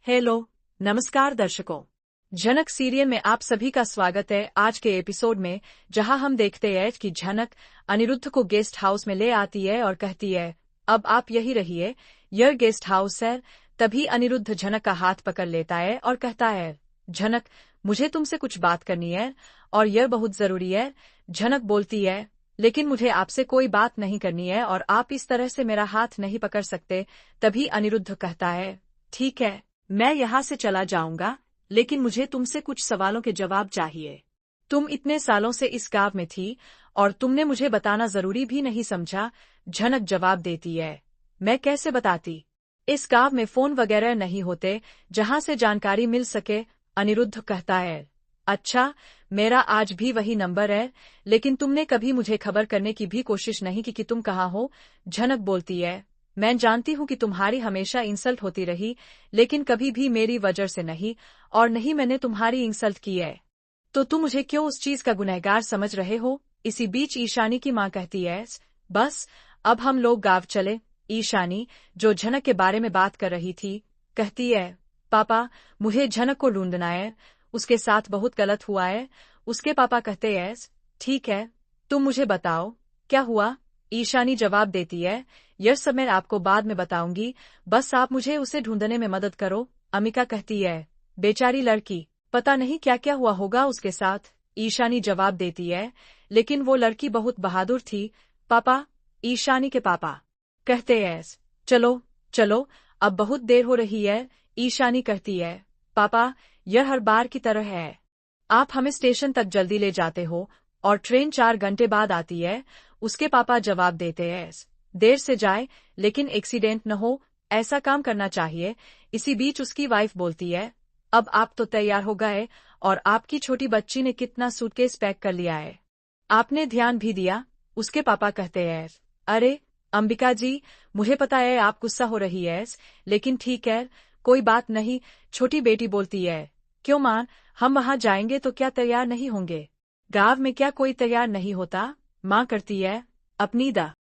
Hello, नमस्कार दर्शकों। झनक सीरियल में आप सभी का स्वागत है। आज के एपिसोड में जहां हम देखते हैं कि झनक अनिरुद्ध को गेस्ट हाउस में ले आती है और कहती है, अब आप यही रहिए, यह गेस्ट हाउस है। तभी अनिरुद्ध झनक का हाथ पकड़ लेता है और कहता है, झनक, मुझे तुमसे कुछ बात करनी है और यह बहुत जरूरी है। झनक बोलती है, लेकिन मुझे आपसे कोई बात नहीं करनी है और आप इस तरह से मेरा हाथ नहीं पकड़ सकते। तभी अनिरुद्ध कहता है, ठीक है, मैं यहाँ से चला जाऊंगा, लेकिन मुझे तुमसे कुछ सवालों के जवाब चाहिए। तुम इतने सालों से इस गांव में थी और तुमने मुझे बताना जरूरी भी नहीं समझा। झनक जवाब देती है, मैं कैसे बताती? इस गांव में फोन वगैरह नहीं होते जहां से जानकारी मिल सके। अनिरुद्ध कहता है, अच्छा, मेरा आज भी वही नंबर है, लेकिन तुमने कभी मुझे खबर करने की भी कोशिश नहीं की कि तुम कहाँ हो। झनक बोलती है, मैं जानती हूँ कि तुम्हारी हमेशा इंसल्ट होती रही, लेकिन कभी भी मेरी वजह से नहीं, और नहीं मैंने तुम्हारी इंसल्ट की है, तो तुम मुझे क्यों उस चीज का गुनहगार समझ रहे हो? इसी बीच ईशानी की माँ कहती है, बस अब हम लोग गाँव चले। ईशानी, जो झनक के बारे में बात कर रही थी, कहती है, पापा, मुझे झनक को ढूंढना है, उसके साथ बहुत गलत हुआ है। उसके पापा कहते हैं, ठीक है, तुम मुझे बताओ क्या हुआ। ईशानी जवाब देती है, यह सब मैं आपको बाद में बताऊंगी, बस आप मुझे उसे ढूंढने में मदद करो। अमिका कहती है, बेचारी लड़की, पता नहीं क्या क्या हुआ होगा उसके साथ। ईशानी जवाब देती है, लेकिन वो लड़की बहुत बहादुर थी। पापा, ईशानी के पापा कहते हैं, चलो चलो, अब बहुत देर हो रही है। ईशानी कहती है, पापा, यह हर बार की तरह है, आप हमें स्टेशन तक जल्दी ले जाते हो और ट्रेन 4 घंटे बाद आती है। उसके पापा जवाब देते हैं, देर से जाए लेकिन एक्सीडेंट न हो, ऐसा काम करना चाहिए। इसी बीच उसकी वाइफ बोलती है, अब आप तो तैयार हो गए और आपकी छोटी बच्ची ने कितना सूटकेस पैक कर लिया है, आपने ध्यान भी दिया। उसके पापा कहते हैं, अरे अंबिका जी, मुझे पता है आप गुस्सा हो रही है, लेकिन ठीक है, कोई बात नहीं। छोटी बेटी बोलती है, क्यों मां, हम वहां जाएंगे तो क्या तैयार नहीं होंगे? गांव में क्या कोई तैयार नहीं होता? मां करती है, अपनी दा